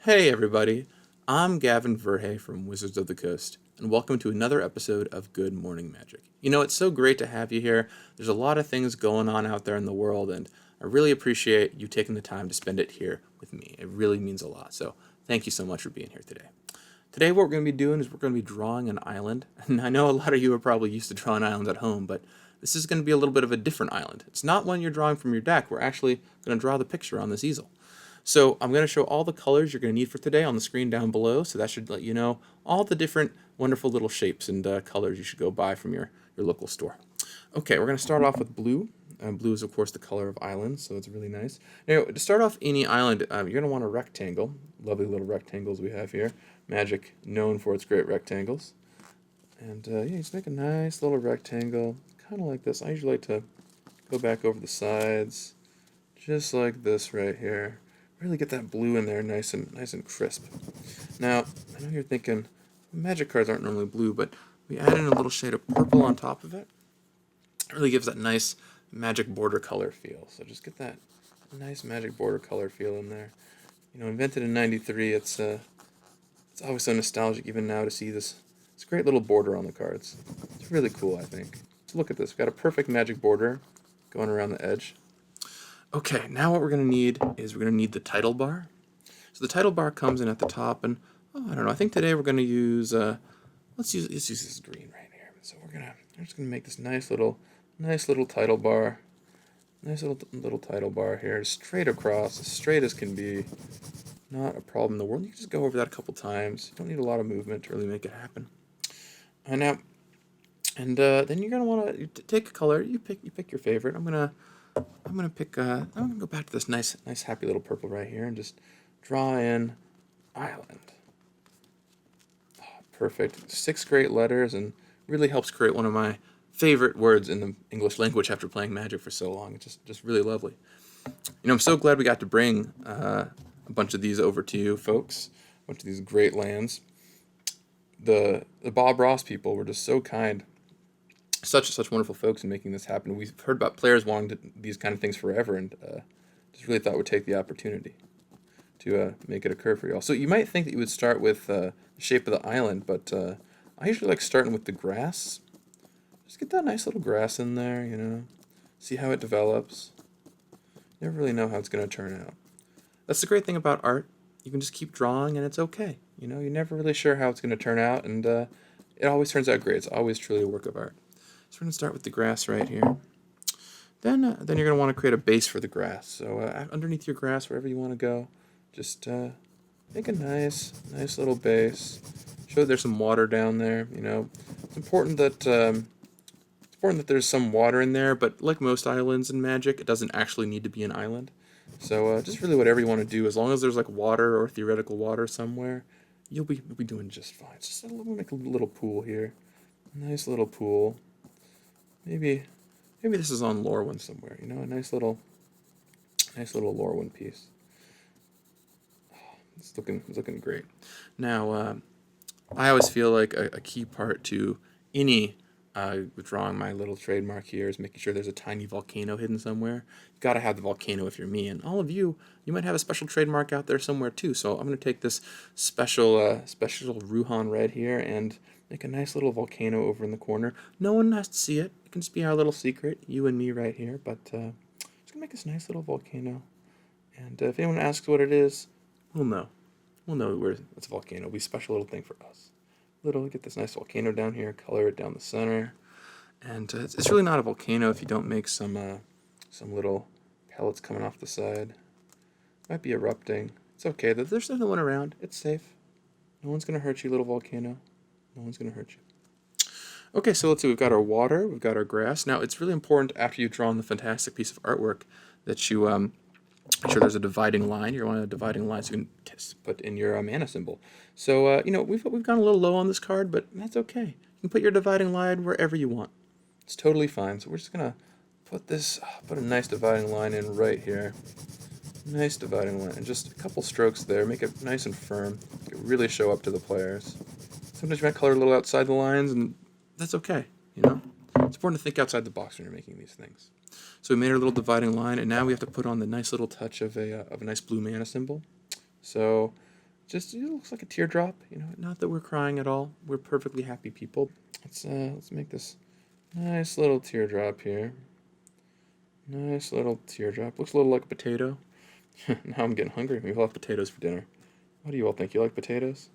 Hey everybody, I'm Gavin Verhey from Wizards of the Coast, and welcome to another episode of Good Morning Magic. You know, it's so great to have you here. There's a lot of things going on out there in the world, and I really appreciate you taking the time to spend it here with me. It really means a lot, so thank you so much for being here today. Today what we're going to be doing is we're going to be drawing an island, and I know a lot of you are probably used to drawing islands at home, but this is going to be a little bit of a different island. It's not one you're drawing from your deck. We're actually going to draw the picture on this easel. So I'm going to show all the colors you're going to need for today on the screen down below, so that should let you know all the different wonderful little shapes and colors you should go buy from your local store. Okay, we're going to start off with blue. Blue is, of course, the color of islands, so it's really nice. Now, to start off any island, you're going to want a rectangle. Lovely little rectangles we have here. Magic, known for its great rectangles. And yeah, just make a nice little rectangle, kind of like this. I usually like to go back over the sides, just like this right here. Really get that blue in there nice and crisp. Now, I know you're thinking, magic cards aren't normally blue, but we add in a little shade of purple on top of it. It really gives that nice magic border color feel. So just get that nice magic border color feel in there. You know, invented in '93, it's always so nostalgic even now to see this great little border on the cards. It's really cool, I think. So look at this. We've got a perfect magic border going around the edge. Okay, now what we're going to need is we're going to need the title bar. So the title bar comes in at the top, and I don't know. I think today we're going to use let's use this green right here. So we're just gonna make this nice little title bar, nice little title bar here, straight across, as straight as can be. Not a problem in the world. You can just go over that a couple times. You don't need a lot of movement to really make it happen. And now, then you're gonna want to take a color. You pick your favorite. I'm gonna go back to this nice happy little purple right here and just draw in island. Oh, perfect. 6 great letters, and really helps create one of my favorite words in the English language after playing Magic for so long. It's just really lovely. You know, I'm so glad we got to bring a bunch of these over to you folks. A bunch of these great lands. The Bob Ross people were just so kind. Such wonderful folks in making this happen. We've heard about players wanting these kind of things forever, and just really thought we'd take the opportunity to make it occur for y'all. So you might think that you would start with the shape of the island, but I usually like starting with the grass. Just get that nice little grass in there, you know. See how it develops. You never really know how it's going to turn out. That's the great thing about art. You can just keep drawing, and it's okay. You know, you're never really sure how it's going to turn out, and it always turns out great. It's always truly a work of art. So we're going to start with the grass right here. Then you're going to want to create a base for the grass. So underneath your grass, wherever you want to go, just make a nice little base. Show that there's some water down there. You know, it's important that there's some water in there. But like most islands in Magic, it doesn't actually need to be an island. So just really whatever you want to do, as long as there's like water or theoretical water somewhere, you'll be doing just fine. Just make a little pool here. Nice little pool. Maybe this is on Lorwyn somewhere, you know, a nice little Lorwyn piece. Oh, it's looking great. Now, I always feel like a key part to any drawing my little trademark here is making sure there's a tiny volcano hidden somewhere. You gotta have the volcano if you're me, and all of you might have a special trademark out there somewhere too. So I'm gonna take this special Ruhan red here and make a nice little volcano over in the corner. No one has to see it. It can just be our little secret, you and me right here. But just gonna make this nice little volcano. And if anyone asks what it is, we'll know. We'll know where it's a volcano. It'll be a special little thing for us. Get this nice volcano down here, color it down the center. And it's really not a volcano if you don't make some little pellets coming off the side. Might be erupting. It's okay. There's no one around. It's safe. No one's gonna hurt you, little volcano. No one's going to hurt you. Okay, so let's see. We've got our water. We've got our grass. Now, it's really important after you've drawn the fantastic piece of artwork that you make sure there's a dividing line. You want a dividing line so you can put in your mana symbol. So, you know, we've gone a little low on this card, but that's okay. You can put your dividing line wherever you want. It's totally fine. So we're just going to put a nice dividing line in right here. Nice dividing line. And just a couple strokes there. Make it nice and firm. Make it really show up to the players. Sometimes you might color a little outside the lines, and that's okay, you know? It's important to think outside the box when you're making these things. So we made our little dividing line, and now we have to put on the nice little touch of a nice blue mana symbol. So Just, it looks like a teardrop, not that we're crying at all. We're perfectly happy people. Let's make this nice little teardrop here. Nice little teardrop. Looks a little like a potato. Now I'm getting hungry. We all have potatoes for dinner. What do you all think? You like potatoes?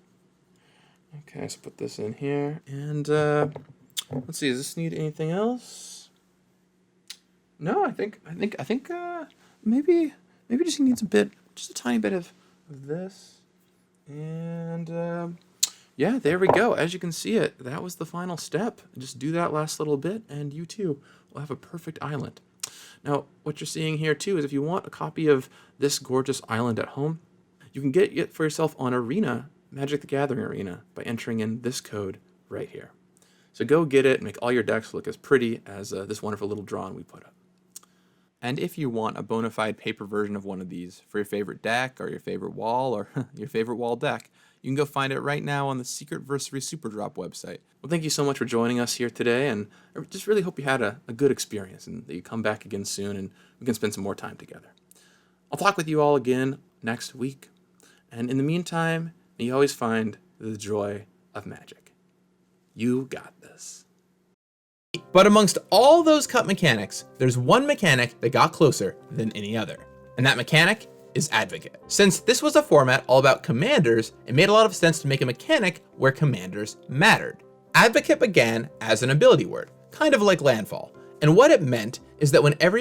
Okay, let's put this in here. And let's see, does this need anything else? No, I think maybe just needs just a tiny bit of this. And yeah, there we go. As you can see that was the final step. Just do that last little bit and you too will have a perfect island. Now, what you're seeing here too is if you want a copy of this gorgeous island at home, you can get it for yourself on Arena, Magic the Gathering Arena, by entering in this code right here. So go get it and make all your decks look as pretty as this wonderful little drawing we put up. And if you want a bona fide paper version of one of these for your favorite deck or your favorite wall or your favorite wall deck, you can go find it right now on the Secretversary Superdrop website. Well, thank you so much for joining us here today, and I just really hope you had a good experience and that you come back again soon and we can spend some more time together. I'll talk with you all again next week. And in the meantime, may you always find the joy of magic. You got this. But amongst all those cut mechanics, there's one mechanic that got closer than any other. And that mechanic is Advocate. Since this was a format all about commanders, it made a lot of sense to make a mechanic where commanders mattered. Advocate began as an ability word, kind of like Landfall. And what it meant is that whenever your